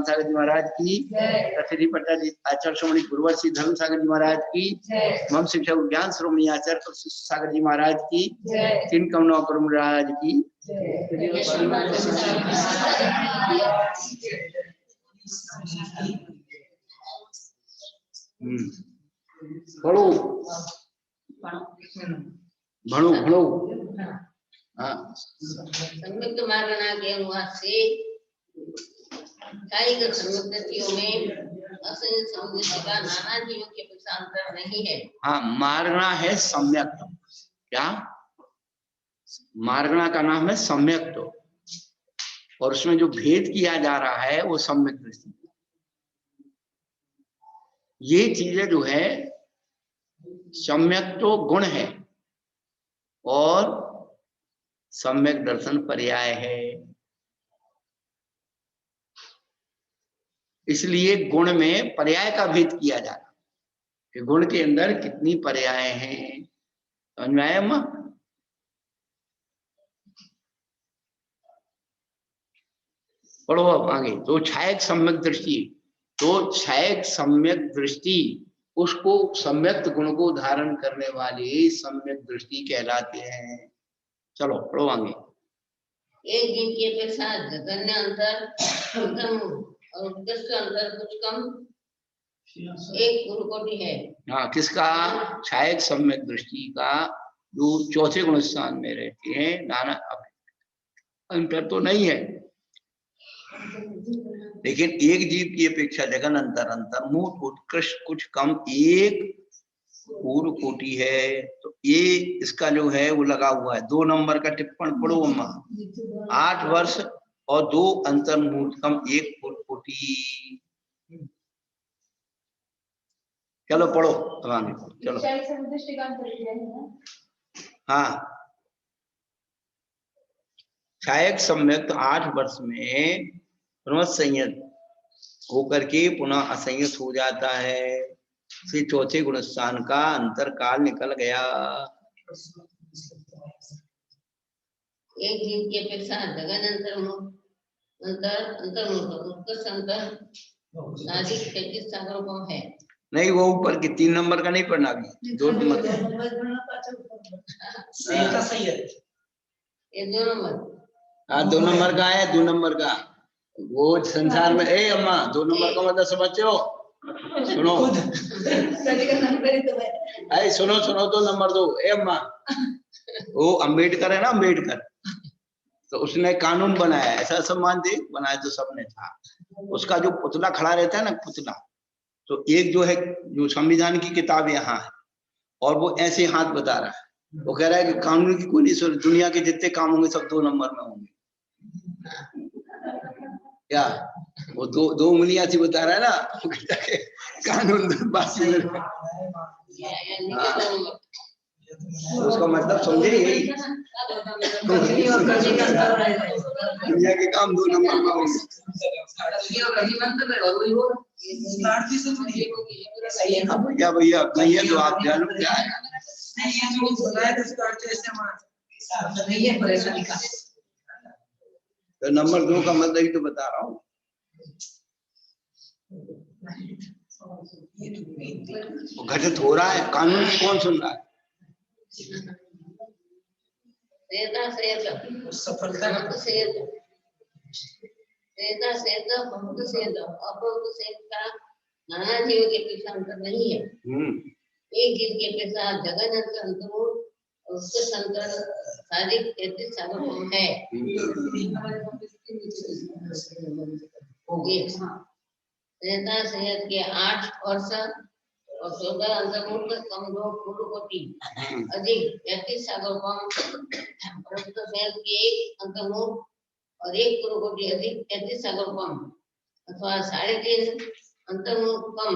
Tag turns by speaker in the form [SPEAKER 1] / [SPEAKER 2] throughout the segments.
[SPEAKER 1] सागर जी महाराज की, श्री पट्टाजी आचार्य श्रोमणी गुरुवर्षी धर्म सागर जी महाराज की, मम शिक्षक ज्ञान श्रोमणी आचार्य सागर जी महाराज की, तीन कमला करुण महाराज की। भणो भणो भणो हाँ
[SPEAKER 2] संयुक्त मार्गना के अनुवाद से कायिक संयुक्तियों में असंयुक्त संयुक्ति का नाना जीवों के अपेक्षा अंतर नहीं है।
[SPEAKER 1] हाँ, मार्गना है सम्यक। क्या मार्गना का नाम है सम्यक, और उसमें जो भेद किया जा रहा है वो सम्यक दृष्टि। ये चीजें जो है सम्यक तो गुण है और सम्यक दर्शन पर्याय है। इसलिए गुण में पर्याय का भेद किया जा रहा है कि गुण के अंदर कितनी पर्याय हैं। समझ में आया अम्मा? पढ़ो अब आगे। तो छायक सम्यक दृष्टि, तो छायक सम्यक दृष्टि उसको सम्यक गुण को धारण करने वाले सम्यक दृष्टि कहलाते हैं। चलो पढ़ो आगे।
[SPEAKER 2] एक दिन की अपेक्षा जगन्य अंतर और उत्कृष्ट अंतर कुछ कम एक गुरु कोटि है।
[SPEAKER 1] हाँ, किसका? छायक सम्यक दृष्टि का, जो चौथे गुण स्थान में रहते हैं। नाना अंतर तो नहीं है, लेकिन एक जीव की अपेक्षा जगन अंतर अंतर्मुख उत्कृष्ट कुछ कम एक पूर्व कोटि है। तो ये इसका जो है वो लगा हुआ है। 2 नंबर का टिप्पण पढ़ो अम्मा। 8 वर्ष और 2 अंतर्मुहूर्तम एक पूर्व कोटि। चलो पढ़ो आगे, चलो। हाँ, छायक सम्यक 8 वर्ष में संयत होकर के पुनः असंयत हो जाता है। से चौथे गुण स्थान का अंतर काल निकल गया।
[SPEAKER 2] एक जीव की अपेक्षा जगन उत्कृष्ट अंतर साधिक 33 सागरों कम है।
[SPEAKER 1] नहीं, वो ऊपर की 3 नंबर का नहीं पढ़ना, अभी 2 नंबर का।
[SPEAKER 2] ये 2 नंबर।
[SPEAKER 1] हाँ, 2 नंबर का है, 2 नंबर का। वो संसार में ए अम्मा 2 नंबर का मतलब समझते हो? सुनो अरे सुनो 2 नंबर 2। ए अम्मा, वो अम्बेडकर है ना, अम्बेडकर, तो उसने कानून बनाया, ऐसा सब मानते बनाया तो सबने था। उसका जो पुतला खड़ा रहता है ना, पुतला, तो एक जो है जो संविधान की किताब यहाँ है और वो ऐसे हाथ बता रहा है। वो कह रहा है कि कानून की कोई नहीं, दुनिया के जितने काम होंगे सब 2 नंबर में होंगे। क्या वो दो उंगलियां से बता रहा है ना, कानून बासी में। उसका मतलब समझे, यही दुनिया के काम 2 नंबर में होंगे। भैया भैया भैया तो आप जानो क्या है। तो नंबर 2 का मतलब ही तो बता रहा हूँ। घटित हो रहा है, कानून की कौन सुन रहा है?
[SPEAKER 2] नाना जीव के अपेक्षा अंतर नहीं है। एक जीव के अपेक्षा जगन अंतर उसके अंतर साधिक 33 सागरों कम है। सेहत के 8 वर्ष और 14 अंतर्मुख कम 2 पूर्व कोटि अधिक 33 सागरों कम, परंतु सेहत के 1 अंतर्मुख और 1 पूर्व कोटि अधिक 33 सागरों कम, अथवा 3.5 अंतर्मुख कम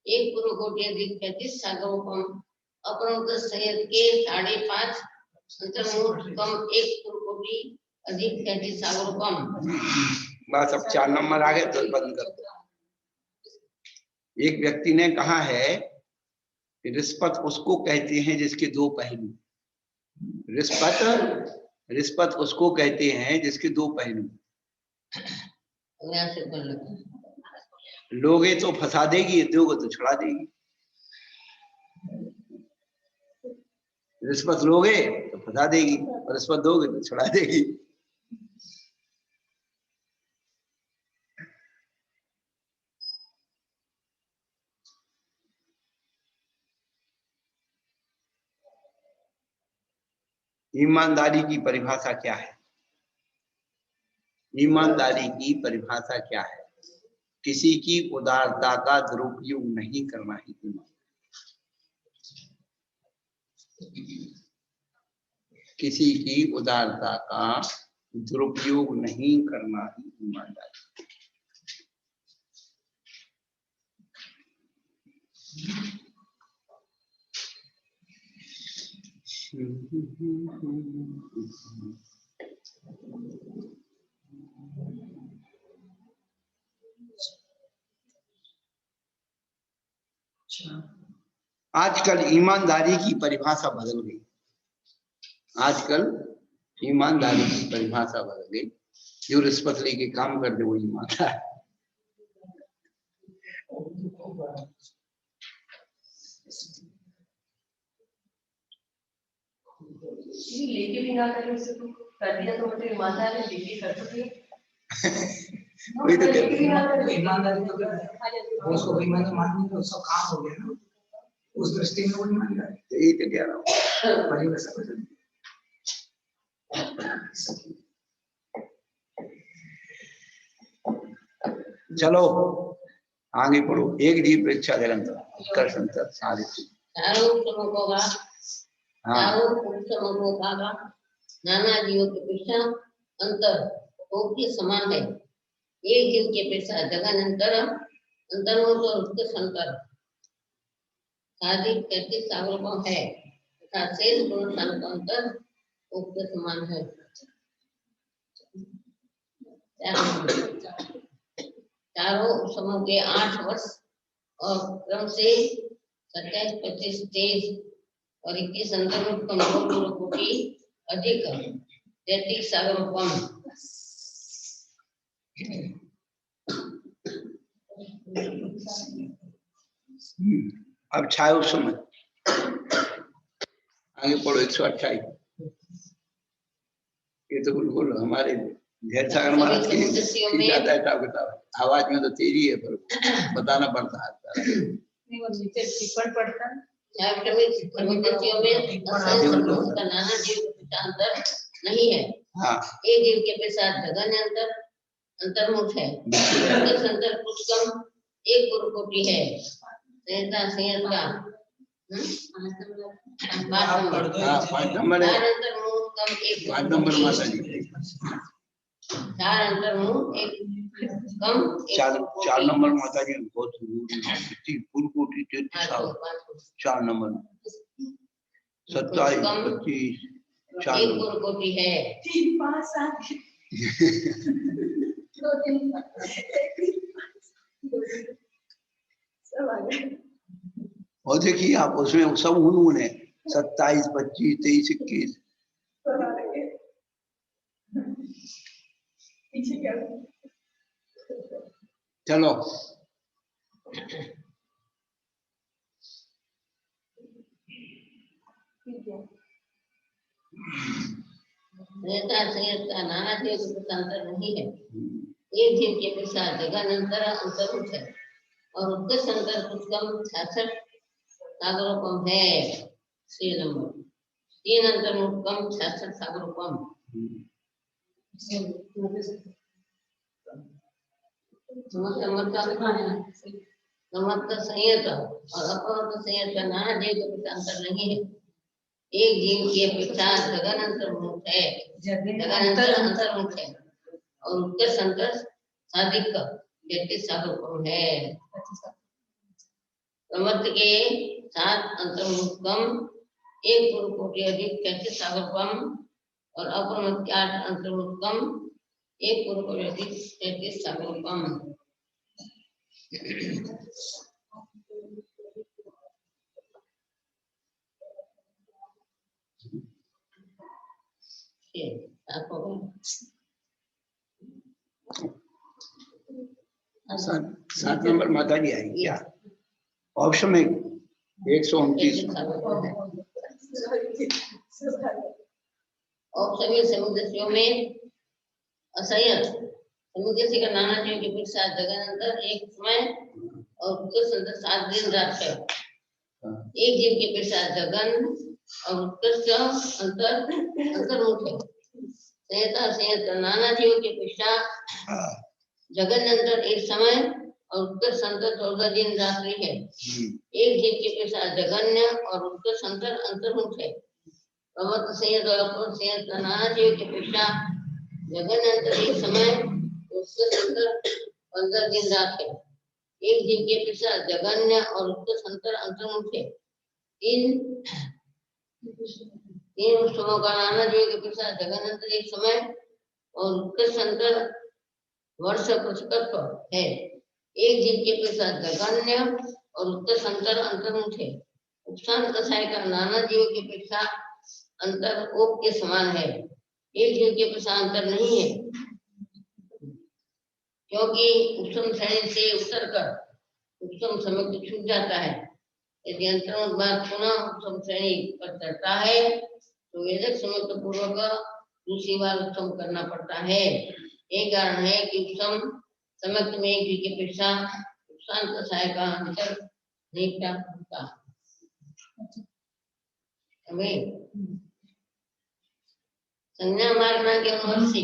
[SPEAKER 2] 1 पूर्व कोटि अधिक 35 सागरों कम, अपरंतु सेहत के 5.5 अंतर्मुख कम 1 पूर्व कोटि अधिक 33 सागरों कम।
[SPEAKER 1] बस अब 4 नंबर आ गए तो बंद कर दो। एक व्यक्ति ने कहा है कि रिश्वत उसको कहते हैं जिसके 2 पहलू। रिश्वत उसको कहते हैं जिसके 2 पहलू।
[SPEAKER 2] यहाँ से कर लेते हैं।
[SPEAKER 1] लोगे तो फंसा देगी, दोगे तो छुड़ा देगी। रिश्वत लोगे तो फंसा देगी, और रिश्वत दोगे तो छुड़ा देगी। ईमानदारी की परिभाषा क्या है? ईमानदारी की परिभाषा क्या है? किसी की उदारता का दुरुपयोग नहीं करना ही ईमानदारी। किसी की उदारता का दुरुपयोग नहीं करना ही ईमानदारी। आजकल ईमानदारी की परिभाषा बदल गई। आजकल ईमानदारी की परिभाषा बदल गई। जो रिश्वत लेके काम कर दे वो ईमानदार है।
[SPEAKER 3] लेके भी ना करे उससे तो कर दिया तो मतलब ईमानदार है, लेके कर तो
[SPEAKER 1] वही तो कहते हैं।
[SPEAKER 4] ईमानदारी तो क्या है? उसको ईमानदार मानने का उसका काम हो गया ना, उस दृष्टि में वो ईमानदार है।
[SPEAKER 1] यही तो कह रहा हूँ।
[SPEAKER 4] परिभाषा बदल।
[SPEAKER 1] चलो आगे पढ़ो। एक जीव प्रेक्षा निरंतर उत्कर्ष अंतर साधित।
[SPEAKER 2] नाना जीवों की अपेक्षा अंतर के समान है। एक जीव की अपेक्षा जगन्यंतर अंतर्मुख और उत्कृष्ट अंतर साधिक 33 सागरोपम है तथा शेष गुण का अंतर के समान है। चारों समूह के 8 वर्ष और क्रम से 27, 25, 23 और 21 अंतर्मुख कमजोर कोटि अधिक 33 सागरोपम।
[SPEAKER 1] अब छायो समय आगे पढ़ो 128। ये तो बिल्कुल हमारे ढेर सागर महाराज की जाता है किताब। आवाज में तो तेजी है पर बताना पड़ता है।
[SPEAKER 3] नहीं वो नीचे टिप्पण पढ़ता है।
[SPEAKER 2] नाना जीव का अंतर नहीं है।
[SPEAKER 1] हाँ
[SPEAKER 2] एक जीव के अपेक्षा जगन्य अंतर अंतर्मुख है। अंतर कुछ कम एक गुरु कोटि है। संहिता संहिता 5 नंबर है। अंतर्मुख कम एक
[SPEAKER 1] 5 नंबर माता जी।
[SPEAKER 2] 4 अंतर्मुख एक कम
[SPEAKER 1] 4 नंबर माता जी बहुत पूर्व कोटि 4 नंबर 27, 25, 4
[SPEAKER 2] एक गुरु कोटि है।
[SPEAKER 3] 3, 5, 7 2, 3 सब आ गए।
[SPEAKER 1] और देखिए आप उसमें सब उन्होंने 27, 25, 23, 21 चलो
[SPEAKER 2] नाना जीव का अंतर नहीं है। एक जीव के अपेक्षा जगन्यंतर अंतर्मुख है और उत्कृष्ट अंतर कुछ कम 66 सागरोपम है। 6 नंबर 3 अंतर्मुख कम 66 सागरोपम। समर्थ संयत और अपमर्थ संयत का नाना जीव के अपेक्षा अंतर नहीं है। एक जीव की अपेक्षा जगन्यंतर्मुख है। जगन्यंतर अंतर्मुख है और उत्कृष्ट अंतर साधिक 33 सागरोपम है। समर्थ के 7 अंतर्मुख कम एक गुरु कोटि अधिक 33 सागरोपम और अपमर्थ के 8 अंतर्मुख कम एक गुरु कोटि अधिक 33 सागरोपम।
[SPEAKER 1] सात नंबर माता जी आएगी क्या? ऑप्शन में 129।
[SPEAKER 2] औपसमय समुद्रस्यों में असंयत समुद्रस्य का नाना जीव के पीछे जगन्नतर एक समय और उत्कर्ष अंतर 7 दिन रात है। एक जीव के पीछे जगन और उत्कर्ष अंतर्मुख है। संयत नाना जीव के पीछे जगन्नतर एक समय और उत्कर्ष अंतर 14 दिन रात्रि है। एक जीव के पीछे जगन्य और उत्कर्ष अंतर्मुख है। प्रमत्त संयत और अपूर्व संयत नाना जीव के पीछे जगन्नतर एक समय उत्कर्ष अंतर 15 दिन रात है। एक जीव के पीछे जगन्य और उत्कर्ष अंतर्मुख है। इन उत्सवों का नाना जीव के पीछे जगन्नतर एक समय और उत्कर्ष अंतर वर्ष प्रतिकत्व है। एक जीव के पीछे जगन्य और उत्कर्ष अंतर्मुख है। उपशांत कसाय का नाना जीव के पीछे अंतर ओप के समान है। एक जीव के पीछे अंतर नहीं है, क्योंकि उपशम श्रेणी से उतर कर उपशम समय को छूट जाता है। यदि अंतर्मुख बात पुनः उपशम श्रेणी पर चढ़ता है तो वेदक समय को पूर्वक दूसरी बार उपशम करना पड़ता है। एक कारण है कि उपशम समय में एक जीव के पीछे उपशांत कसाय का अंतर नहीं प्राप्त होता। संज्ञा मारना के अनुवर्षी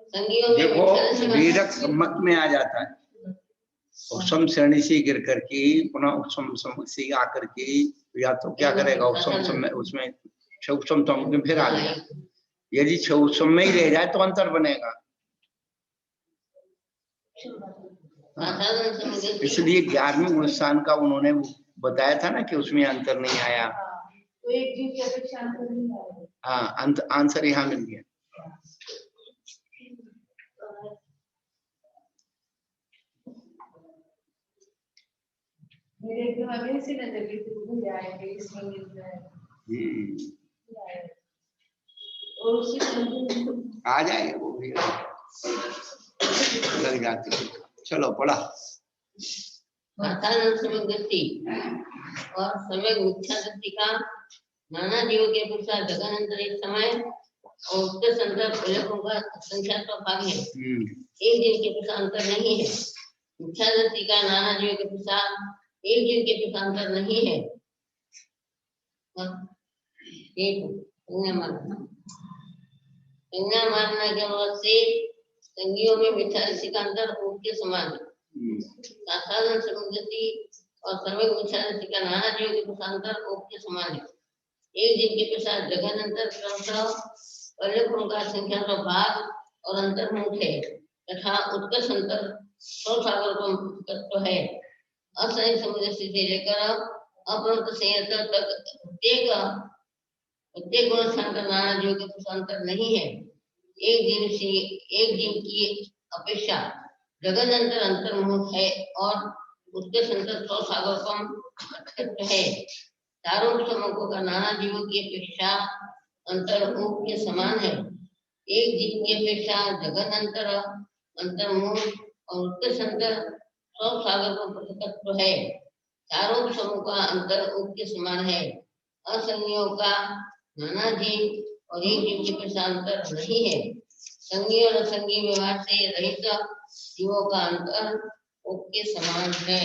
[SPEAKER 2] संज्ञों में
[SPEAKER 1] देखो वेदक सम्मत में आ जाता है। उपशम श्रेणी से गिर करके पुनः उपशम से आकर के या तो क्या करेगा उपशम समय उसमें उपशम में फिर आ गया। यदि उपशम में ही रह जाए तो अंतर बनेगा। इसलिए 11वें गुणस्थान का उन्होंने बताया था ना कि उसमें अंतर नहीं आया।
[SPEAKER 3] तो एक जीव की अपेक्षा अंतर नहीं आएगा।
[SPEAKER 1] हाँ आंसर यहाँ मिल गया।
[SPEAKER 3] मेरे एकदम अगले से नजर गई थी भूल जाएंगे इसमें मिल जाए और उसी
[SPEAKER 1] आ जाएगा वो भी लग जाती है। चलो पढ़ा।
[SPEAKER 2] दृष्टि और समय मिथ्या दृष्टि का नाना जीवों के पुरुषा जगन्नतर एक समय और उसके संदर्भ प्रयोगों का संख्या तो भाग है। एक जीव के पुरुषा अंतर नहीं है। मिथ्या दृष्टि का नाना जीवों के पुरुषा एक जीव के पुरुषा अंतर नहीं है। संज्ञा मारना के बाद से संज्ञों में मिथ्या दृष्टि का अंतर के समान है। साधारण समुद्रति और समय मिथ्या दृष्टि का नाना जीव के पुरुषा अंतर के समान है। एक जीव के पश्चात जगन्नतर क्रमशः का संख्या तो भाग और अंतर्मुख है तथा उत्कर्ष अंतर सागर तत्व है। असंय समुद्र से लेकर अपरंत संयत तक प्रत्येक गुणस्थान का नाना जीव के कुछ अंतर नहीं है। एक जीव की अपेक्षा जगन्नतर अंतर्मुख है और उत्कर्ष अंतर सागर तत्व है। चारों समूहों का नाना जीवों की अपेक्षा अंतर्मुख के समान है। एक जीव की अपेक्षा जगन्नतर अंतर्मुख और उत्कर्ष अंतर सागर तत्व है। चारों समूह का अंतर्मुख के समान है। असंज्ञों का नाना जीव और एक जीव की अपेक्षा अंतर नहीं है। संज्ञ और असंज्ञ व्यवहार से रहित जीवों का अंतर के समान है।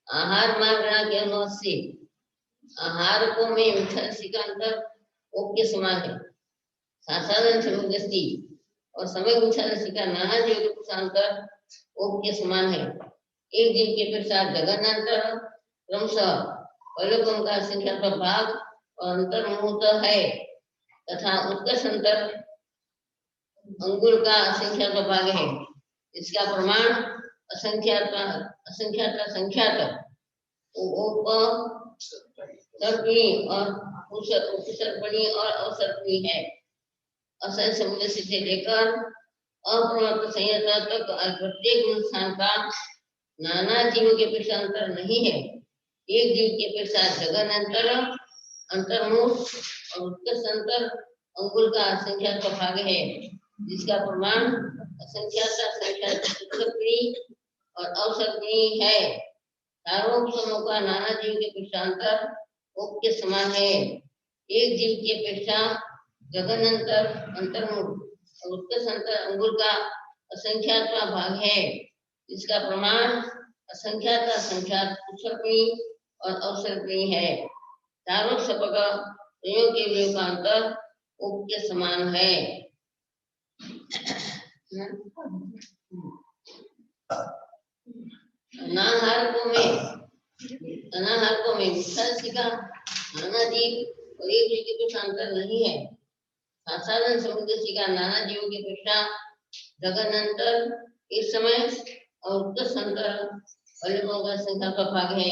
[SPEAKER 2] आहार मार्गना के अनुसार से आहार को में मिथ्या का अंतर के समान है। साधारण समुद्रस्ति और समय मिथ्या का नाना जीव के अंतर के समान है। एक जीव के पश्चात जगन्नतर क्रमशः प्रयोगों का संख्या का भाग और अंतर्मुख है तथा उत्कर्ष अंतर अंगुल का संख्या का भाग है। इसका प्रमाण असंख्यात और उपसर्पणी और अवसर्पणी है। असंय समुद्र से लेकर अप्रमत्त संयत तक प्रत्येक गुण स्थान का नाना जीवों के अपेक्षा अंतर नहीं है। एक जीव की अपेक्षा जगन अंतर, अंतर्मुख और उत्कर्ष अंतर अंगुल का असंख्यात भाग है, जिसका प्रमाण असंख्यात और अवसर्पणी है। चारों उपसमों का नाना जीव के अपेक्षा अंतर ओक के समान है। एक जीव की अपेक्षा जगन अंतर, अंतर्मुख और उत्कर्ष अंतर अंगुल का असंख्यात भाग है, जिसका प्रमाण असंख्यात उपसर्पणी और अवसर्पणी है। चारों सपक संयोग के वियोग का अंतर ओक के समान है। अनाहारकों में विस्तार का नाना जीव और एक जीव के कुछ अंतर नहीं है। साधारण समुद्र का नाना जीवों की अपेक्षा जगन अंतर इस समय और उत्कर्ष अंतर फलिकों का संख्या का भाग है।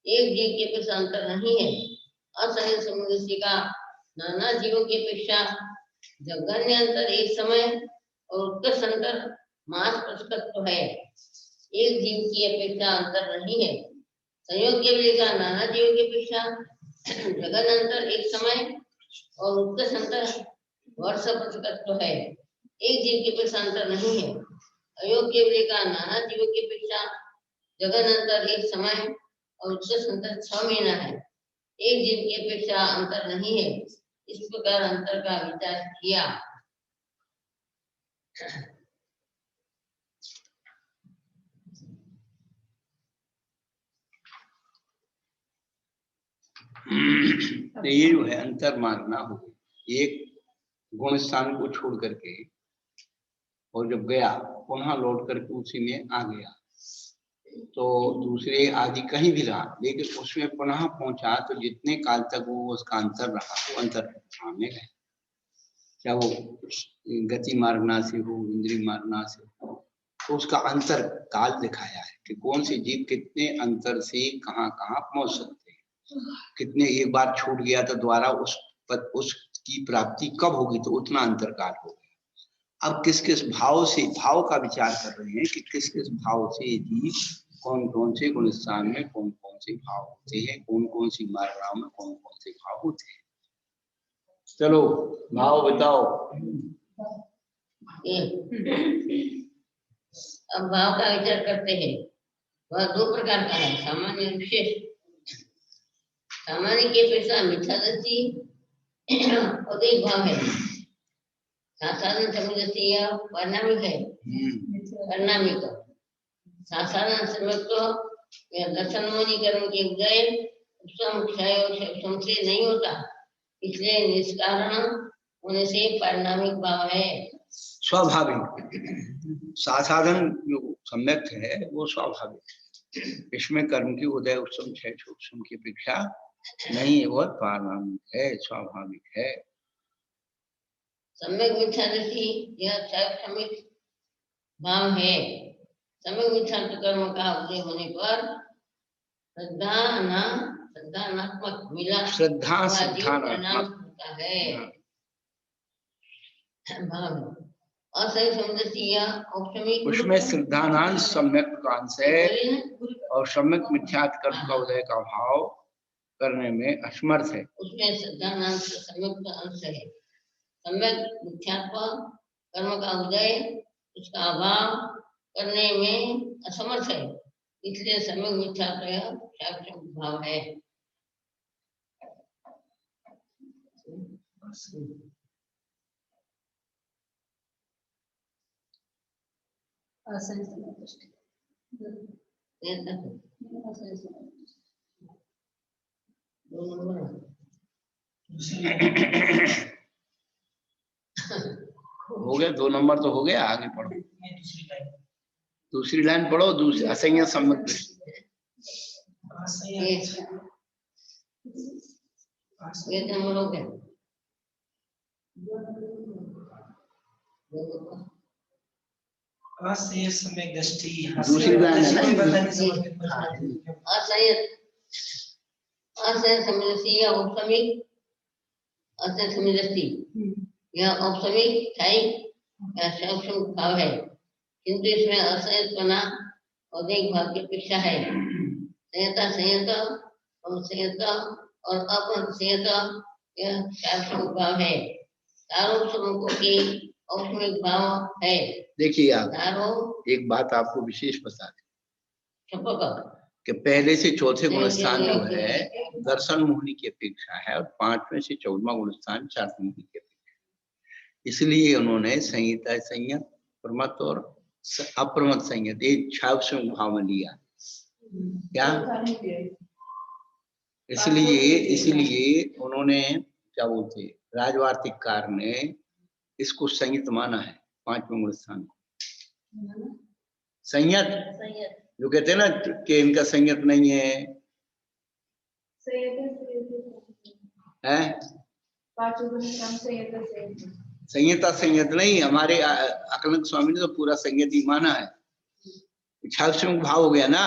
[SPEAKER 2] एक जीव की अपेक्षा अंतर नहीं है। असंख्य समुद्र का नाना जीवों की अपेक्षा जगन्य अंतर एक समय और उत्कर्ष अंतर मास प्रस्कत्व है। एक जीव की अपेक्षा अंतर नहीं है। संयोग के लिए का नाना जीवों की अपेक्षा जगन अंतर एक समय और उत्कर्ष अंतर वर्ष प्रस्कत्व है। एक जीव की अपेक्षा अंतर नहीं है। अयोग के लिए का नाना जीवों की अपेक्षा जगन अंतर एक समय और उत्कर्ष अंतर 6 महीना है। एक जीव की अपेक्षा अंतर नहीं है। इस प्रकार अंतर का विचार किया।
[SPEAKER 1] ये जो है अंतर मानना हो, एक गुण स्थान को छोड़ करके और जब गया पुनः लौट करके उसी में आ गया, तो दूसरे आदि कहीं भी रहा, लेकिन उसमें पुनः पहुंचा तो जितने काल तक वो उसका अंतर रहा वो अंतर सामने गए। क्या वो गति मार्गना से हो, इंद्रिय मार्गना से हो, तो उसका अंतर काल दिखाया है कि कौन से जीव कितने अंतर से कहाँ कहाँ पहुंच सकते हैं। कितने एक बार छूट गया तो दोबारा उसकी प्राप्ति कब होगी, तो उतना अंतर काल हो गया। अब किस किस भाव से, भाव का विचार कर रहे हैं कि किस किस भाव से जीव कौन कौन से गुण स्थान में कौन कौन से भाव होते हैं, कौन कौन सी मार्गाओं में कौन कौन से भाव होते हैं। चलो भाव बताओ।
[SPEAKER 2] अब भाव का विचार करते हैं। वह 2 प्रकार का है, सामान्य और विशेष। सामान्य की अपेक्षा मिथ्यादृष्टि अधिक भाव है। साधारण समुद्र यह परिणामिक है। परिणामिक साधारण समझ दर्शन मुनि कर्म के उदय उपसम से नहीं होता, इसलिए निष्कारण होने से परिणामिक भाव है।
[SPEAKER 1] स्वाभाविक साधारण जो सम्यक है वो स्वाभाविक, इसमें कर्म की उदय उपसम क्षय उपसम की अपेक्षा नहीं है, वो परिणामिक है, स्वाभाविक है।
[SPEAKER 2] सम्यक मिथ्यादृष्टि यह क्षयिक भाव है। सम्यक मिथ्यार्थ कर्म का उदय होने पर श्रद्धानात्मक मिला परिणाम होता है। असंख्य समुद्र यह औपचारिक
[SPEAKER 1] उसमें श्रद्धानान सम्यक कांश है और सम्यक मिथ्यार्थ कर्म का उदय का भाव करने में असमर्थ है।
[SPEAKER 2] उसमें श्रद्धानान सम्यक का अंश है। सम्यक मिथ्यात्व कर्म का उदय उसका अभाव करने में असमर्थ है, इसलिए सम्यक मिथ्यात्व भाव है।
[SPEAKER 1] हो गया 2 नंबर तो हो गया, आगे पढ़ो। दूसरी लाइन पढ़ो। दूसरी असंज्ञ सम्यक दूसरी लाइन है ना।
[SPEAKER 2] असंय समृद्धि उपसमिक असंग समिदस्ति, यह औपसमिक स्थायी या सूक्ष्म भाव है, किंतु इसमें असंयतपना और एक भाव की अपेक्षा है। संयता संयत और संयत और अपसंयत यह सूक्ष्म भाव है। चारों श्लोकों के औपसमिक भाव है।
[SPEAKER 1] देखिए आप
[SPEAKER 2] चारों
[SPEAKER 1] एक बात आपको विशेष बता दें
[SPEAKER 2] छपक
[SPEAKER 1] कि पहले से चौथे गुण स्थान जो है दर्शन मोहिनी की अपेक्षा है और 5वें से 14वां गुण स्थान चार मोहिनी की अपेक्षा है। इसलिए उन्होंने संहिता संयत प्रमत्त और अप्रमत्त संयत एक छावसम भाव में लिया। क्या इसलिए उन्होंने क्या बोलते राजवार्तिककार ने इसको संयत माना है 5वें गुण स्थान को। संयत जो कहते हैं ना कि इनका संयत नहीं है, संयता संयत नहीं, हमारे अकलंक स्वामी ने तो पूरा संयत ही माना है। छावसम भाव हो गया ना,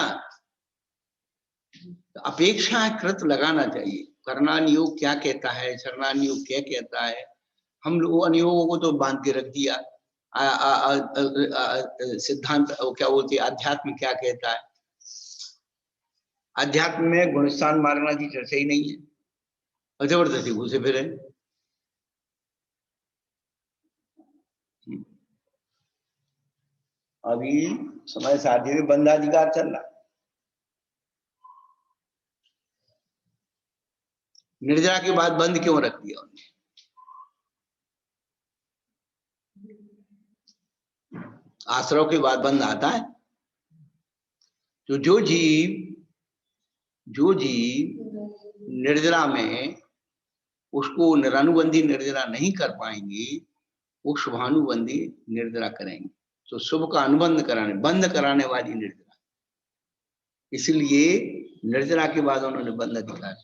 [SPEAKER 1] तो अपेक्षा कृत लगाना चाहिए। करणान योग क्या कहता है, शरणान योग क्या कहता है, हम लोग अनुयोगों को तो बांध के रख दिया। सिद्धांत क्या बोलते हैं, अध्यात्म क्या कहता है। अध्यात्म में गुणस्थान मारना की चर्चा ही नहीं है, जबरदस्ती घुसे फिरे। अभी समय साध्य में बंधाधिकार चल रहा, निर्जरा के बाद बंद क्यों रख दिया उन्होंने? आश्रव के बाद बंद आता है। तो जो जीव निर्जरा में उसको निरानुबंधी निर्जरा नहीं कर पाएंगे, वो शुभानुबंधी निर्जरा करेंगे। तो शुभ का अनुबंध कराने, बंद कराने वाली निर्जरा, इसलिए निर्जरा के बाद उन्होंने बंद अधिकार।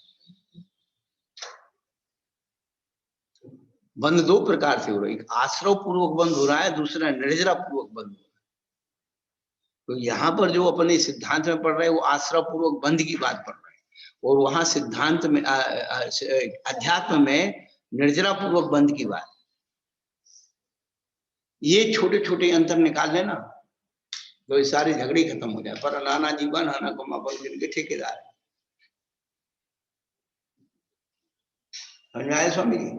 [SPEAKER 1] बंद दो प्रकार से हो रहा है, एक आश्रव पूर्वक बंद हो रहा है, दूसरा निर्जरा पूर्वक बंद हो रहा है। तो यहाँ पर जो अपने सिद्धांत में पढ़ रहे हैं वो आश्रव पूर्वक बंद की बात पढ़ रहे हैं, और वहां सिद्धांत में अध्यात्म में निर्जरा पूर्वक बंद की बात। ये छोटे छोटे अंतर निकाल लेना तो ये सारे झगड़े खत्म हो जाए। पर नाना जीवन हना को मापन के ठेकेदार है स्वामी जी।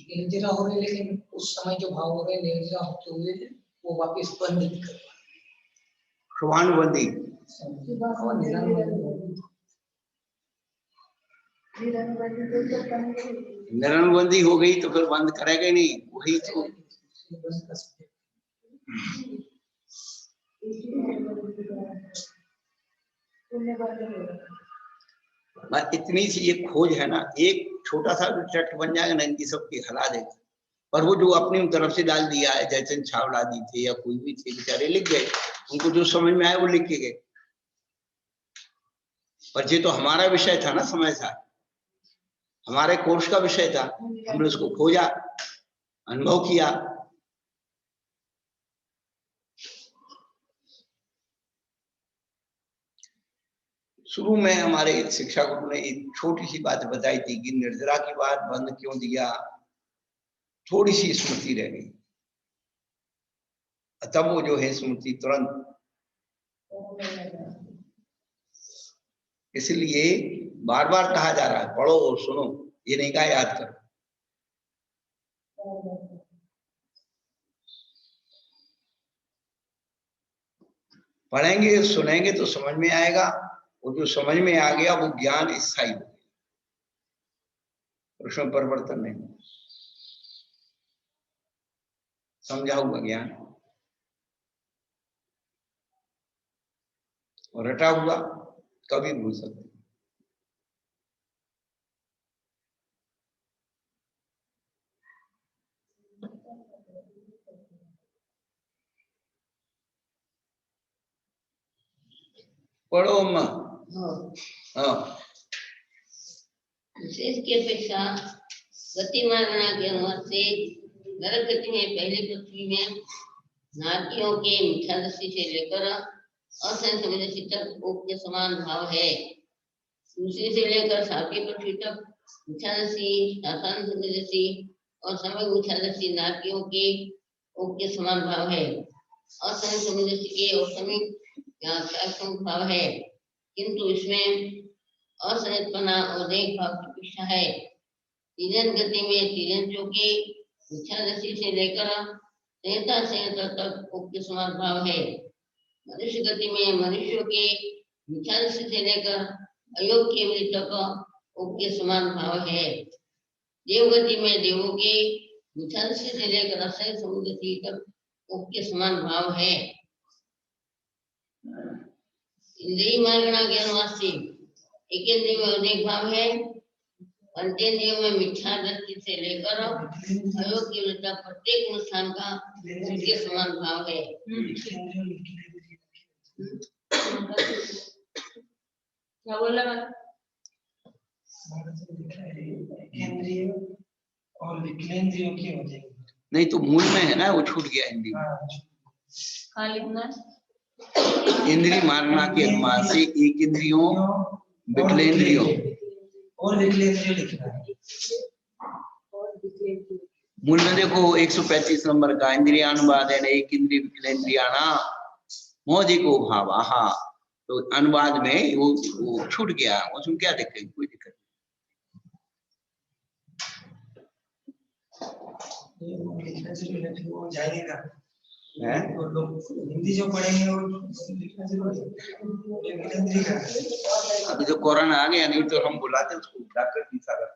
[SPEAKER 4] निर्जरा हो रहे, लेकिन उस समय जो भाव हो रहे निर्जरा होते हुए वो वापस बंद नहीं कर पा रहे।
[SPEAKER 1] शुभानुबंधी निरानुबंधी हो गई तो फिर बंद करेगा नहीं, वही तो। इतनी सी एक खोज है ना, एक छोटा सा भी ट्रैक्ट बन जाएगा ना, इनकी सबकी हला देगा। पर वो जो अपनी तरफ से डाल दिया है, जैसे छावड़ा दी थे या कोई भी थे, बेचारे लिख गए, उनको जो समझ में आया वो लिख के गए। पर ये तो हमारा विषय था ना, समय था, हमारे कोर्स का विषय था, हमने उसको खोजा, अनुभव किया। शुरू में हमारे शिक्षा गुरु ने एक छोटी सी बात बताई थी कि निर्जरा की बात बंद क्यों दिया, थोड़ी सी स्मृति रह गई, तब वो जो है स्मृति तुरंत। इसलिए बार बार कहा जा रहा है पढ़ो और सुनो, ये नहीं कहा याद करो। पढ़ेंगे सुनेंगे तो समझ में आएगा, और जो समझ में आ गया वो ज्ञान स्थायी हो गया, उसमें परिवर्तन नहीं, समझा हुआ ज्ञान और रटा हुआ कभी भूल सकते। पढ़ो अम्मा। हाँ,
[SPEAKER 2] विशेष की अपेक्षा गतिमान के अनुसार से नरक गति में पहले पृथ्वी में नारकियों के मिथ्या दृष्टि से लेकर असंख्य दृष्टि तक के समान भाव है। दूसरी से लेकर सातवीं पृथ्वी तक इच्छादशी, शासन सप्तदशी और समय इच्छादशी नारकियों के ओक के समान भाव है। असमय सप्तदशी के और समय भाव है, किंतु इसमें असंयतपना और देखभाव की अपेक्षा है। तीजन गति में तीजन के इच्छादशी से लेकर संहिता तक ओक के समान भाव है। मनुष्य गति में मनुष्यों के इच्छादशी से लेकर अयोग्य वृत्ति तक ओक के समान भाव है। देव गति में देवों के इच्छादशी से लेकर असह्य समुद्र तक ओक के समान भाव है। इंद्रिय मार्गणा ज्ञान से एक इंद्रिय में अनेक भाव है। पंचेंद्रियों में मिथ्या दृष्टि से लेकर अयोग्य वृत्ति प्रत्येक अनुष्ठान का उनके समान भाव है।
[SPEAKER 3] क्या बोला
[SPEAKER 4] केंद्रीय और विकेंद्रियों की हो जाएगी।
[SPEAKER 1] नहीं तो मूल में है ना, वो छूट गया हिंदी में।
[SPEAKER 3] कहाँ लिखना?
[SPEAKER 1] इंद्रिय मारना के अनुमान से एक इंद्रियों विकलेंद्रियों
[SPEAKER 4] और विकलेंद्रिय लिखना है।
[SPEAKER 1] मूल में देखो 135 नंबर का इंद्रियानुवाद है, एक इंद्रिय विकलेंद्रियाणा मोदिको भाव। हाँ, तो अनुवाद में वो छूट गया, उसमें क्या दिक्कत, कोई दिक्कत
[SPEAKER 4] नहीं। वो जाएगा
[SPEAKER 1] है।
[SPEAKER 4] और लोग हिंदी जो पढ़ेंगे वो लिखना जरूरी है।
[SPEAKER 1] अभी तो कोरोना आ गया, नहीं तो हम बुलाते उसको डॉक्टर की सागर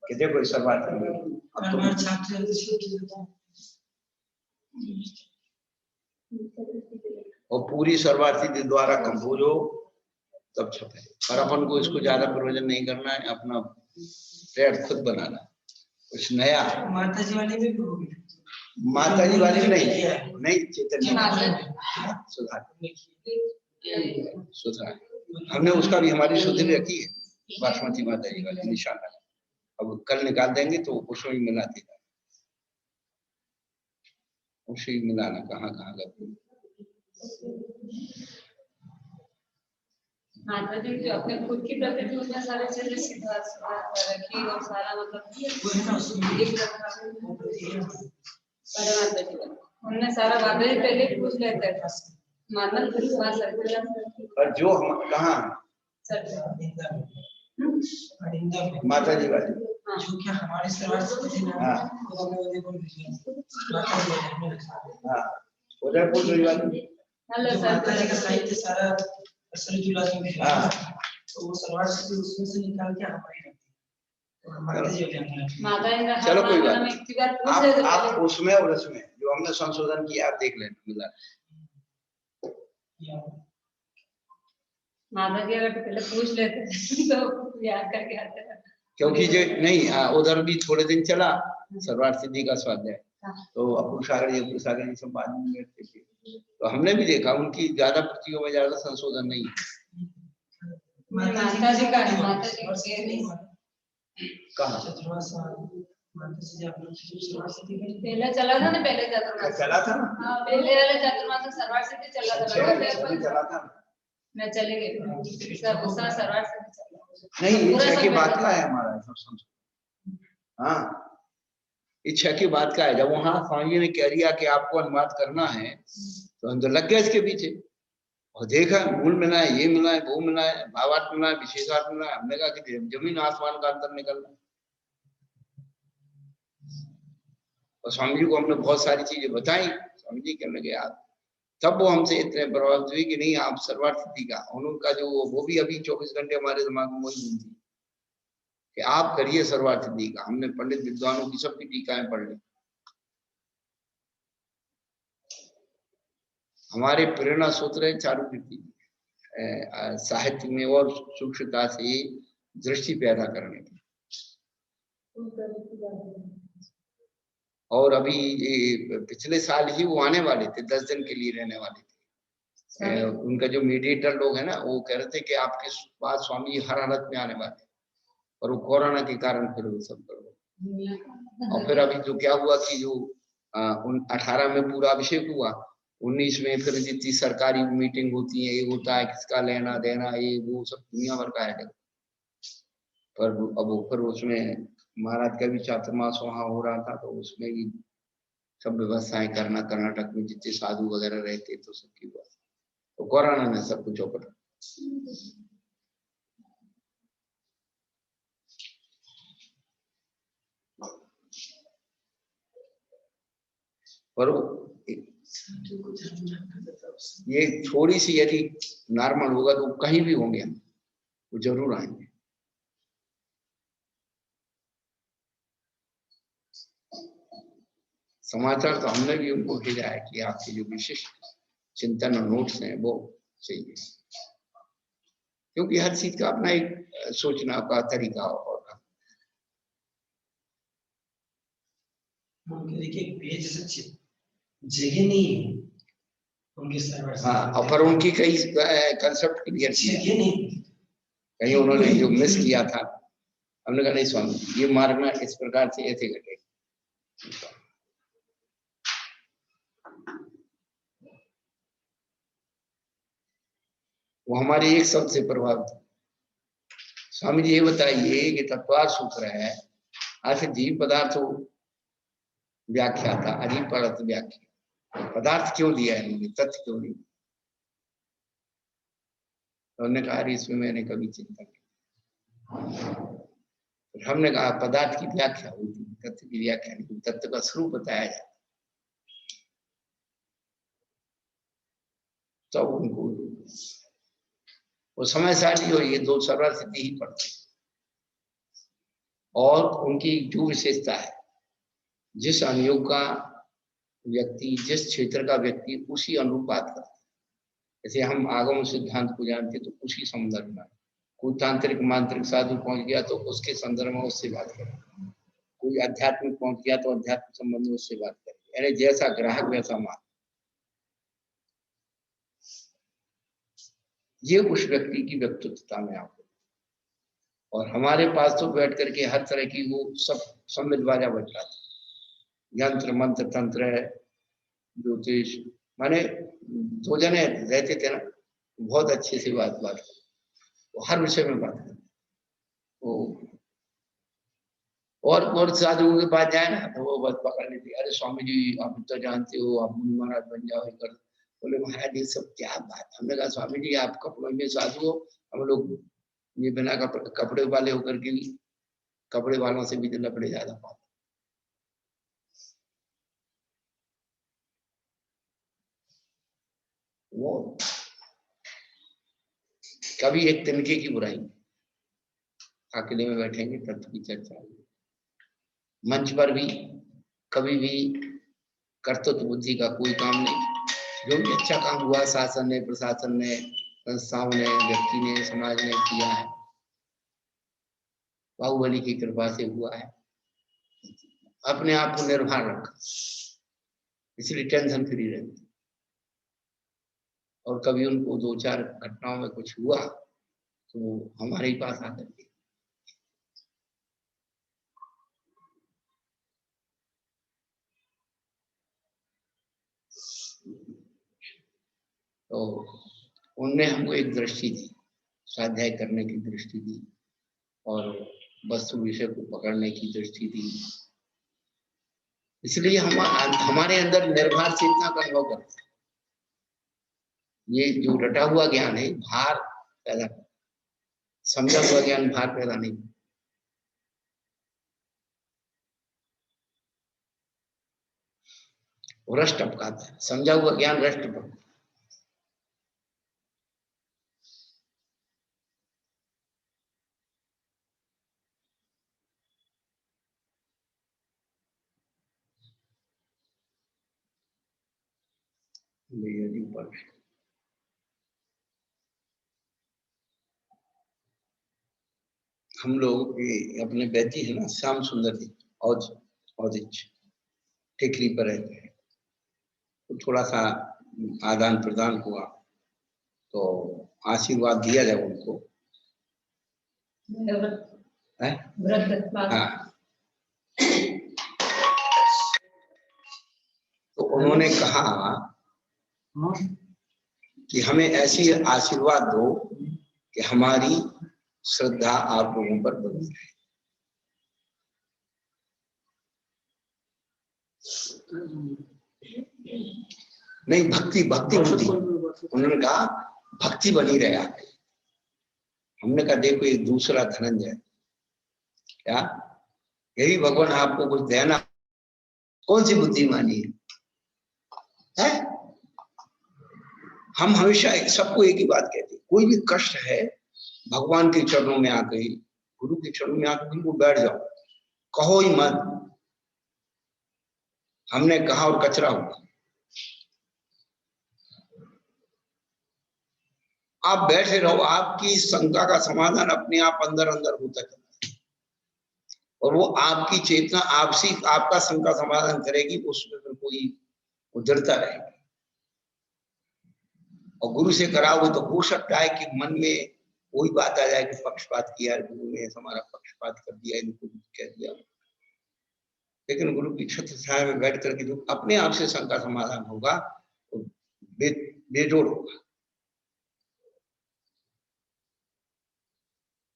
[SPEAKER 1] कि देखो इस बात अब तो और पूरी सर्वार्थी द्वारा कंपोज हो तब छपे। और अपन को इसको ज्यादा प्रयोजन नहीं करना है, अपना ट्रेड खुद बनाना, कुछ नया।
[SPEAKER 4] माता जी वाली भी होगी,
[SPEAKER 1] माता जी वाली नहीं चैतन्य सुधार हमने उसका भी हमारी सुधरी रखी है, बासमती माता जी वाली निशाना। अब कल निकाल देंगे तो उसमें मिला देगा, उसे मिलाना कहाँ कहाँ करते।
[SPEAKER 3] माता जी जो अपने खुद की प्रकृति उसमें सारे चीजें सिद्धांत रखी और सारा मतलब उनने सारा बातें पहले पूछ लेते थे। मानव विश्वास
[SPEAKER 1] और जो हम कहाँ माता जी वाली
[SPEAKER 4] जो क्या हमारे सर्वार्थ
[SPEAKER 1] उदयपुर
[SPEAKER 4] माता जी का साहित्य सारा तो वो सर्वार्थ उसमें से निकाल के हमारी
[SPEAKER 1] चलो कोई बात, आप उसमें और उसमें जो हमने संशोधन किया आप देख लेना मिला।
[SPEAKER 3] माता जी अगर पहले पूछ लेते तो याद करके आते हैं।
[SPEAKER 1] क्योंकि जो नहीं उधर भी थोड़े दिन चला सर्वार्थ सिद्धि का स्वाध्याय, तो अपूर्व सागर जी सब बाद में बैठते थे, तो हमने भी देखा उनकी ज्यादा प्रतियों में ज्यादा संशोधन नहीं है।
[SPEAKER 3] माता जी का कहाँ पहले चला था ना, पहले चतुर्मास
[SPEAKER 1] चला था ना,
[SPEAKER 3] पहले वाले चतुर्मास सर्वार्थ सिद्धि चला था। मैं चले गई सब उस समय सर्वार्थ सिद्धि चला
[SPEAKER 1] नहीं, इच्छा की बात का है हमारा सब समझो। हाँ, इच्छा की बात का है। जब वहां स्वामी ने कह दिया कि आपको अनुवाद करना है तो हम तो लग गए इसके पीछे और देखा मूल मिला है, ये मिला है, वो मिला है, भावार्थ मिला है, विशेषार्थ मिला है। हमने कहा कि जमीन आसमान का अंतर निकलना। और स्वामी जी को हमने बहुत सारी चीजें बताई, स्वामी जी कहने लगे आप, तब वो हमसे इतने प्रभावित हुई कि नहीं आप सर्वार्थ सिद्धि का, उनका जो वो भी अभी 24 घंटे हमारे दिमाग में वही घूमती कि आप करिए सर्वार्थ सिद्धि का। हमने पंडित विद्वानों की सबकी टीकाएं पढ़ ली। हमारे प्रेरणा सूत्र है चारुकृति, साहित्य में और सूक्ष्मता से दृष्टि पैदा करने की। और अभी पिछले साल ही वो आने वाले थे, 10 दिन के लिए रहने वाले थे। उनका जो मीडिएटर लोग है ना, वो कह रहे थे कि आपके पास स्वामी हर हालत में आने वाले, और वो कोरोना के कारण फिर वो सब करो। और फिर अभी जो क्या हुआ कि जो 18 में पूरा अभिषेक हुआ, 19 में फिर जितनी सरकारी मीटिंग होती है, ये होता है किसका लेना देना, ये वो सब दुनिया भर का है। पर अब ऊपर उसमें महाराज का भी चातुर्मास वहाँ हो रहा था, तो उसमें भी सब व्यवस्थाएं करना, कर्नाटक में जितने साधु वगैरह रहते तो सबकी हुआ, तो कोरोना ने सब कुछ चौपट। पर ये थोड़ी सी यदि नॉर्मल होगा तो कहीं भी होंगे हम, वो जरूर आएंगे। समाचार तो हमने भी उनको भेजा है कि आपके जो विशिष्ट चिंतन और नोट्स हैं वो चाहिए, क्योंकि हर चीज का अपना एक सोचना का तरीका होगा।
[SPEAKER 4] देखिए पेज से जगह नहीं है उनके सर्वर।
[SPEAKER 1] हाँ, पर उनकी कई कंसेप्ट क्लियर
[SPEAKER 4] जगह नहीं,
[SPEAKER 1] कहीं उन्होंने जो मिस किया था, हमने कहा नहीं स्वामी ये मार्ग में इस प्रकार से ऐसे घटे। वो हमारे एक शब्द से प्रभावित। स्वामी जी ये बताइए कि तत्वार सूत्र है, आखिर जीव पदार्थ व्याख्या था, अजीव पदार्थ व्याख्या, पदार्थ क्यों दिया है इन्होंने, तथ्य क्यों नहीं? तो उन्होंने कहा इसमें मैंने कभी चिंता की। हमने कहा पदार्थ की व्याख्या होती, तत्व की व्याख्या नहीं, तत्व का स्वरूप बताया जाता। तो उनको वो समय सारी और ये दो सर्वर सिद्धि ही पड़ती, और उनकी जो विशेषता है, जिस अनुयोग का व्यक्ति, जिस क्षेत्र का व्यक्ति उसी अनुरूप बात करता है। जैसे हम आगम सिद्धांत को जानते तो उसी संदर्भ में, कोई तांत्रिक मांत्रिक साधु पहुंच गया तो उसके संदर्भ में उससे बात करें, कोई आध्यात्मिक पहुंच गया तो अध्यात्म संबंध में उससे बात करें, यानी जैसा ग्राहक वैसा माल। ये उस व्यक्ति की व्यक्तित्वता में आपको, और हमारे पास तो बैठ करके हर तरह की वो सब सम्मिल बाजा बज रहा था, यंत्र मंत्र तंत्र ज्योतिष, माने दो जने रहते थे ना, बहुत अच्छे से बात वो हर विषय में बात करते। और साधुओं के पास जाए ना तो वो बस पकड़ लेते, अरे स्वामी जी आप तो जानते हो, आप मुनि महाराज बन जाओ कर। बोले महाराज ये सब क्या बात। हमने कहा स्वामी जी आप कपड़ों में साधु हो, हम लोग ये बिना कपड़े वाले होकर के कपड़े वालों से भी लपड़े ज्यादा पाते। वो कभी एक तिनके की बुराई, अकेले में बैठेंगे तत्व की चर्चा, मंच पर भी कभी भी कर्तव्य बुद्धि का कोई काम नहीं, जो भी अच्छा काम हुआ शासन ने, प्रशासन ने, संस्थाओं ने, व्यक्ति ने, समाज ने किया है, बाहुबली की कृपा से हुआ है। अपने आप को निर्भर रखा, इसलिए टेंशन फ्री रहती। और कभी उनको दो चार घटनाओं में कुछ हुआ तो हमारे ही पास आकर के तो उनने हमको एक दृष्टि दी, स्वाध्याय करने की दृष्टि दी, और वस्तु विषय को पकड़ने की दृष्टि दी। इसलिए हमारे अंदर निर्भर चेतना का अनुभव करते। ये जो रटा हुआ ज्ञान है भार पैदा, समझा हुआ ज्ञान भार पैदा नहीं। रस टपकाता है, समझा हुआ ज्ञान रस टपकाता है। हम लोग अपने बैती है ना श्याम सुंदर जी और टिकरी पर रहते हैं, तो थोड़ा सा आदान प्रदान हुआ तो आशीर्वाद दिया जाए उनको। हाँ, तो उन्होंने कहा कि हमें ऐसी आशीर्वाद दो कि हमारी श्रद्धा आप लोगों पर बनी रहे। नहीं, भक्ति भक्ति होती, उन्होंने कहा भक्ति बनी रहे आपकी। हमने कहा देखो ये दूसरा धनंजय, क्या यही भगवान आपको कुछ देना, कौन सी बुद्धिमानी है? हम हमेशा सबको एक ही बात कहते हैं, कोई भी कष्ट है भगवान के चरणों में आके, गुरु के चरणों में आके बिल्कुल बैठ जाओ, कहो ही मत। हमने कहा और कचरा हुआ। आप बैठे रहो, आपकी शंका का समाधान अपने आप अंदर अंदर होता है, और वो आपकी चेतना आपसी आपका शंका समाधान करेगी, उसमें फिर कोई उधरता रहेगी। और गुरु से कराओगे तो हो सकता है कि मन में वही बात आ जाए कि पक्षपात किया, गुरु ने हमारा पक्षपात कर दिया, इनको कह दिया। लेकिन गुरु की छत्र छाया में बैठ करके जो अपने आप से शंका समाधान होगा वो बेजोड़ होगा।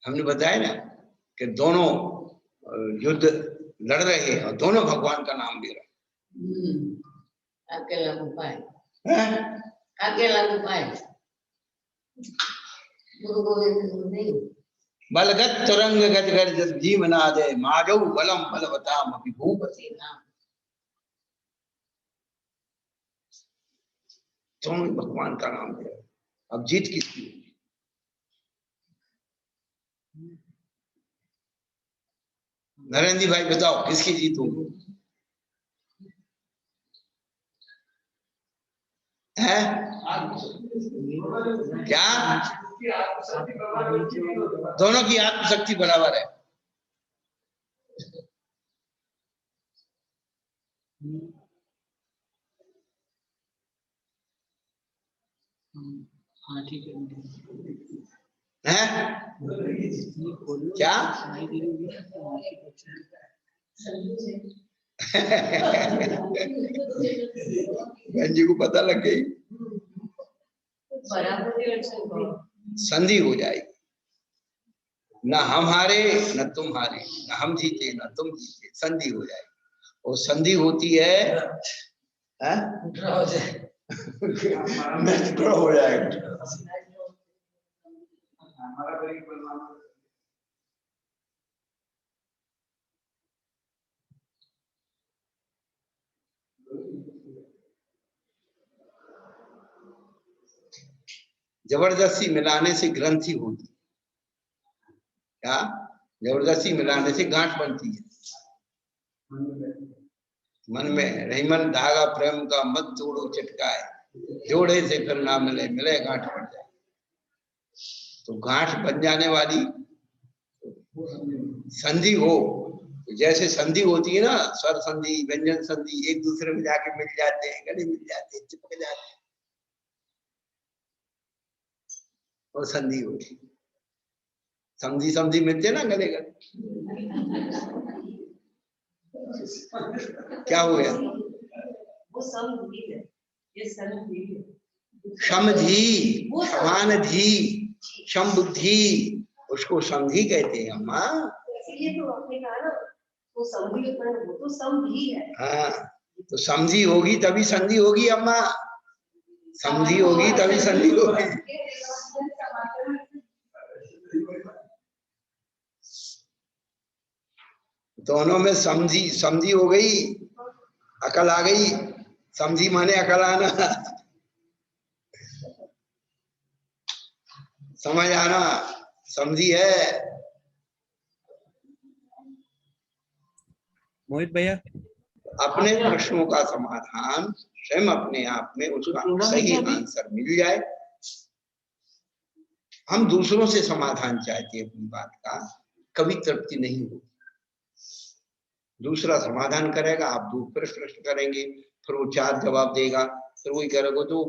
[SPEAKER 1] हमने बताया ना कि दोनों युद्ध लड़ रहे हैं और दोनों भगवान का नाम ले रहे हैं।
[SPEAKER 2] अकेला उपाय, अकेला उपाय गुरु गोविंद नहीं।
[SPEAKER 1] बलगत तुरंग गजगर जीवनादे माजौ बलम बलवताम विभूपति नाम। दोनों भगवान का नाम ले। अब जीत किसकी होगी? नरेंद्र भाई बताओ किसकी जीत होगी? है क्या? दोनों की आत्मशक्ति बराबर है। हैं? क्या? बहन जी को पता लग गई, संधि हो जाएगी। ना हम हारे ना तुम हारे, ना हम जीते ना तुम जीते, संधि हो जाएगी। और संधि होती है हो जाएगा। जबरदस्ती मिलाने से ग्रंथि होती, क्या? जबरदस्ती मिलाने से गांठ बनती है मन में। रहीमन धागा प्रेम का मत तोड़ो चटकाए, जोड़े से फिर ना मिले, मिले गांठ बन जाए। तो गांठ बन जाने वाली संधि हो, जैसे संधि होती है ना, स्वर संधि व्यंजन संधि, एक दूसरे में जाके मिल जाते हैं, गले मिल जाते हैं, चिपक जाते हैं, और संधि होती। समझी समझी मिलते ना गले गले। क्या हो गया?
[SPEAKER 2] वो समझी है, ये समझी है।
[SPEAKER 1] समझी, समान धी, सम बुद्धि, उसको समझी कहते हैं अम्मा।
[SPEAKER 2] इसलिए तो आपने कहा ना वो समझी, वो तो समझी है।
[SPEAKER 1] हाँ, तो समझी होगी तभी संधि होगी अम्मा, समझी होगी तभी संधि होगी। दोनों में समझी समझी हो गई, अकल आ गई। समझी माने अकल आना, समझ आना, समझी है।
[SPEAKER 5] मोहित भैया,
[SPEAKER 1] अपने प्रश्नों का समाधान स्वयं अपने आप में उसका सही आंसर मिल जाए। हम दूसरों से समाधान चाहते हैं अपनी बात का, कभी तृप्ति नहीं होगी। दूसरा समाधान करेगा, आप दो प्रश्न करेंगे, फिर वो चार जवाब देगा, फिर वही करेगा। तो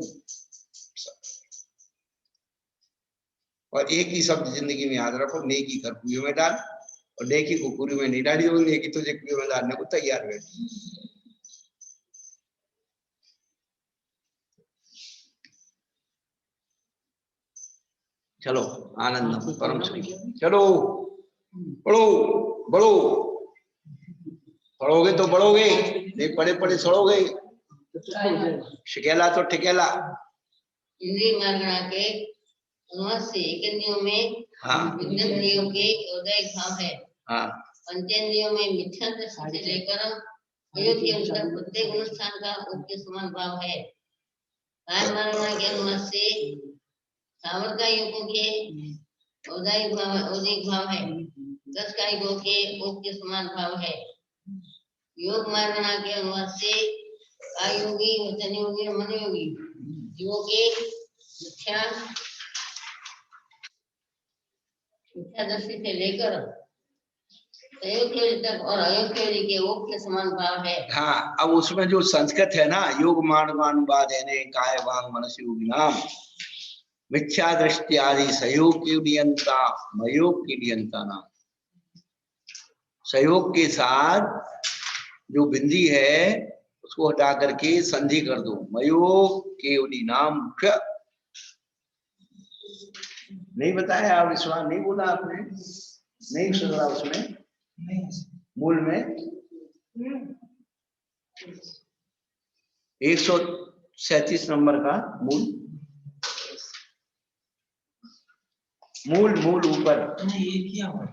[SPEAKER 1] और एक ही शब्द जिंदगी में याद रखो, नेकी कर कुएं में डाल, और नेकी को कुएं में नहीं डाली हो, नेकी तुझे कुएं में डालने को तैयार है। चलो आनंदम परम सुख। चलो पढ़ो बढ़ो, पढ़ोगे तो बढ़ोगे, नहीं पढ़े पढ़े सड़ोगे। शिकेला तो टिकेला।
[SPEAKER 2] इंद्रिय मार्गणा के अनुवाद से एक इंद्रियों में
[SPEAKER 1] हाँ
[SPEAKER 2] इंद्रियों के उदय भाव है।
[SPEAKER 1] हाँ
[SPEAKER 2] पंचेंद्रियों में मिथ्या दृष्टि से लेकर अयोग्य अनुसार प्रत्येक अनुष्ठान का उनके समान भाव है। कायम मार्गणा के अनुवाद से सावर युगों के औदयिक भाव है। 10 का युगों के ओक के समान भाव है। योग मार्गणा के अनुवाद से आयोगी वचन योगी और मन योगी जीवों के मिथ्या दृष्टि से लेकर तक और अयोग्य के ओक के समान भाव है।
[SPEAKER 1] हाँ, अब उसमें जो संस्कृत है ना, योग मार्गानुवाद है काय वांग मनस योगिनाम मिथ्या दृष्टि आदि सहयोग की नियंता मयोग की नियंता नाम। सहयोग के साथ जो बिंदी है उसको हटा करके संधि कर दो, मयोग केवली नाम। नहीं बताया आप, विश्वास नहीं बोला आपने, नहीं सुना उसमें मूल में 137 नंबर का मूल मूल मूल ऊपर
[SPEAKER 4] ये किया हुआ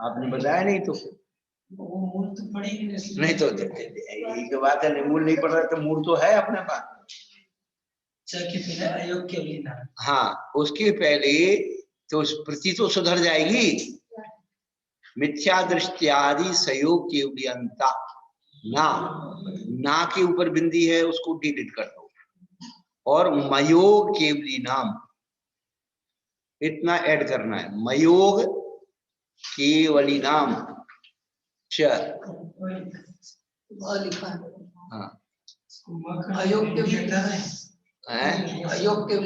[SPEAKER 1] आपने बताया नहीं तो
[SPEAKER 4] वो मूल तो पड़े ही
[SPEAKER 1] नहीं तो एक बात है, मूल नहीं पड़ रहा तो मूल तो है अपने पास।
[SPEAKER 4] अयोग के लिए ना।
[SPEAKER 1] हाँ, उसके पहले तो प्रति तो सुधर जाएगी। मिथ्या दृष्टि आदि सहयोग के उदयंता ना के ऊपर बिंदी है उसको डिलीट कर दो, और मयोग केवली नाम इतना ऐड करना है। मयोग केवली नाम हाँ
[SPEAKER 4] अयोग के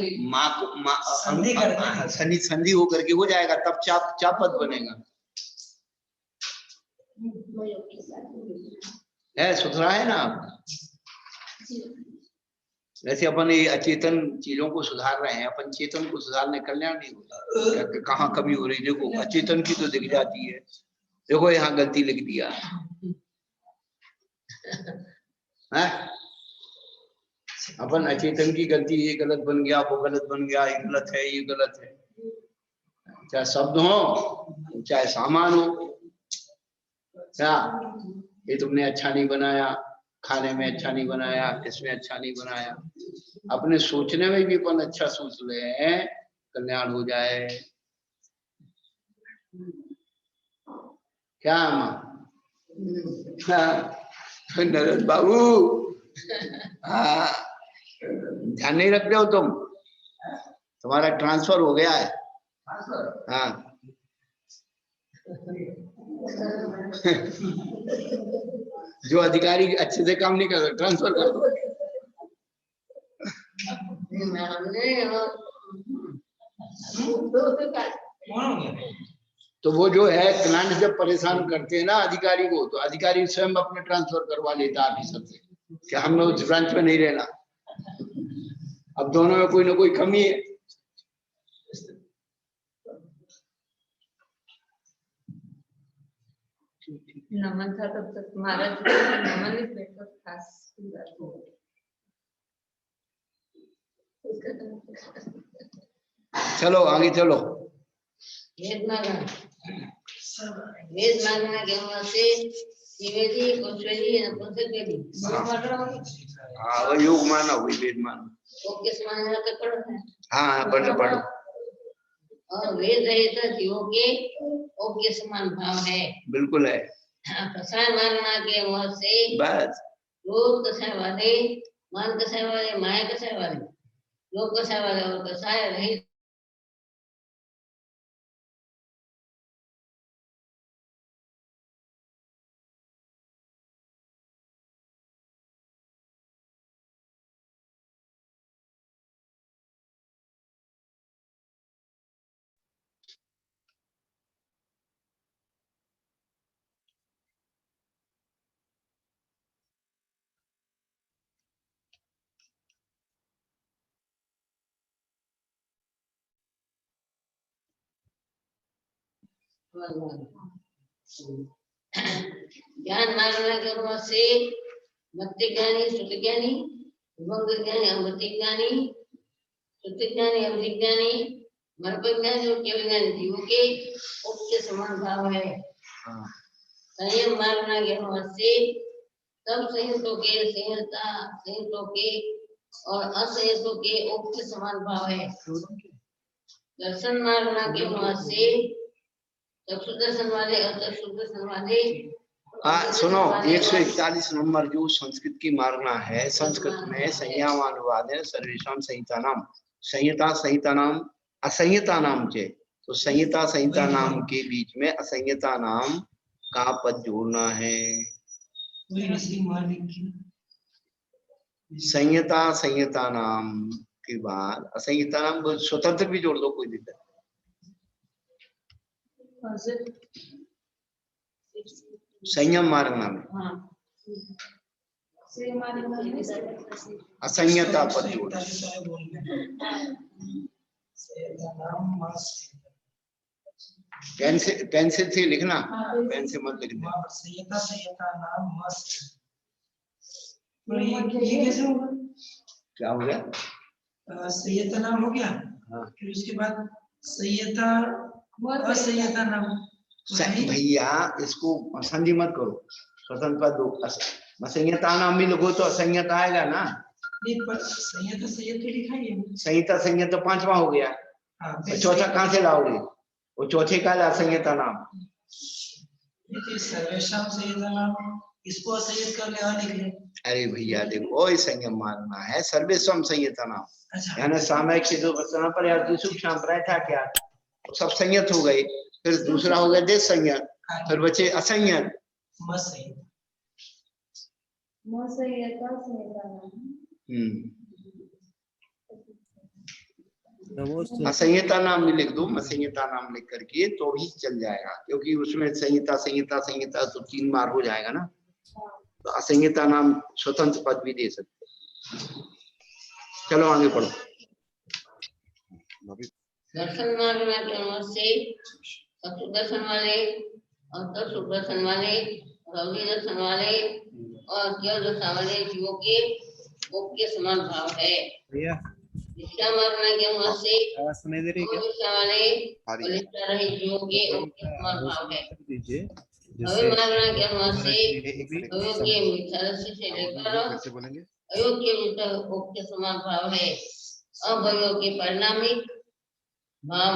[SPEAKER 1] संधि होकर के हो जाएगा, तब चाप पद बनेगा। है सुधरा है ना। वैसे अपन ये अचेतन चीजों को सुधार रहे हैं, अपन चेतन को सुधारने कल्याण नहीं होता। कहाँ कमी हो रही देखो, अचेतन की तो दिख जाती है। देखो यहाँ गलती लिख दिया है, अपन अचेतन की गलती, ये गलत बन गया, वो गलत बन गया, ये गलत है, ये गलत है। चाहे शब्द हो चाहे सामान हो, क्या ये तुमने अच्छा नहीं बनाया, खाने में अच्छा नहीं बनाया, इसमें अच्छा नहीं बनाया। अपने सोचने में भी अपन अच्छा सोच रहे हैं, कल्याण हो जाए। क्या नरेश बाबू, हाँ ध्यान नहीं रख रहे हो तुम, तुम्हारा ट्रांसफर हो गया है। हाँ जो अधिकारी अच्छे से काम नहीं कर रहे ट्रांसफर कर दो। तो वो जो है क्लाइंट जब परेशान करते हैं ना अधिकारी को, तो अधिकारी स्वयं अपने ट्रांसफर करवा लेता है ऑफिसर से कि हमें उस ब्रांच में नहीं रहना। अब दोनों में कोई ना कोई कमी है।
[SPEAKER 3] नमन था तब तक महाराज नमन इस ब्रेकफास्ट खास
[SPEAKER 1] चलो आगे चलो।
[SPEAKER 2] वेद मार्गणा के अनुवाद से त्रिवेदी कुशवेदी नपुंसकवेदी
[SPEAKER 1] हाँ वो योग माना हुई वेद माना।
[SPEAKER 2] ओके समान है तो पढ़ो है।
[SPEAKER 1] हाँ पढ़ो।
[SPEAKER 2] और वेद रहित जीवों के ओके समान भाव है।
[SPEAKER 1] बिल्कुल है।
[SPEAKER 2] कसाय मार्गणा के अनुवाद से
[SPEAKER 1] बस
[SPEAKER 2] क्रोध कसाय वाले, मान कसाय वाले, माया कसाय वाले, लोभ कसाय वाले और कसाय रहित ज्ञान मार्ग के अनुवाद से मत्य ज्ञानी श्रुति ज्ञानी विभंग ज्ञानी अमृत ज्ञानी श्रुति ज्ञानी अमृत ज्ञानी मर्म ज्ञानी और केवल ज्ञानी जीवों के उक्त समान भाव है। संयम मार्ग के अनुवाद से सब संयतों के संयता संयतों के और असंयतों के उक्त समान भाव है। दर्शन मार्ग के अनुवाद से चक्षु दर्शन वाले और चक्षु दर्शन वाले
[SPEAKER 1] सुनो 141 नंबर जो संस्कृत की मार्गना है, संस्कृत में संयमानुवाद है सर्वेषां संहिता नाम, संहिता संहिता नाम असंहिता नाम चे, तो संहिता संहिता नाम के बीच में असंहिता नाम का पद जोड़ना है। संहिता संहिता नाम के बाद असंहिता नाम स्वतंत्र भी जोड़ दो, कोई दिक्कत। संयम मार्ग नाम असंयता पद जोड़, पेंसिल से लिखना, पेन से मत लिखना।
[SPEAKER 4] संयता संयता नाम मस्त, ये कैसे होगा?
[SPEAKER 1] क्या हो गया?
[SPEAKER 4] संयता नाम हो गया, फिर उसके बाद संयता असंयता नाम।
[SPEAKER 1] भैया इसको संधि मत करो, स्वतंत्र पद दो। असंयता नाम भी लिखो तो असंयता आएगा ना।
[SPEAKER 4] संयता संयत लिखा है,
[SPEAKER 1] संहिता संयत तो पांचवा हो गया, चौथा कहाँ से लाओगे? वो चौथे का असंयता नाम।
[SPEAKER 4] सर्वेषां संयता नाम, इसको असंयत कर ले और लिख ले।
[SPEAKER 1] अरे भैया देखो संयम मानना है सर्वेषां संयता नाम, यानी सामयिक से जो बचना पर यार दूसरी संप्रदाय था क्या, तो सब संयत हो गए। फिर दूसरा हो गया देश संयत, फिर बचे असंयत। असंहिता नाम भी लिख दो, असंहिता नाम लिख करके तो भी चल जाएगा, क्योंकि उसमें संहिता संहिता संहिता तो 3 बार हो जाएगा ना। तो असंहिता नाम स्वतंत्र पद भी दे सकते। चलो आगे पढ़ो।
[SPEAKER 2] दर्शन मार्ग के अनुवाद से चक्षु दर्शन वाले और चक्षु दर्शन वाले और अवधि दर्शन वाले और केवल दर्शन वाले जीवों के मुक्त के समान भाव है। दिशा मार्ग के अनुवाद से दिशा वाले और दिशा रहित जीवों के मुक्त के समान भाव है। अवयव मार्ग के अनुवाद से अयोग्य मिथ्यादर्शी से लेकर अयोग्य मुक्त के समान भाव है। अवयव के परिणामिक भाव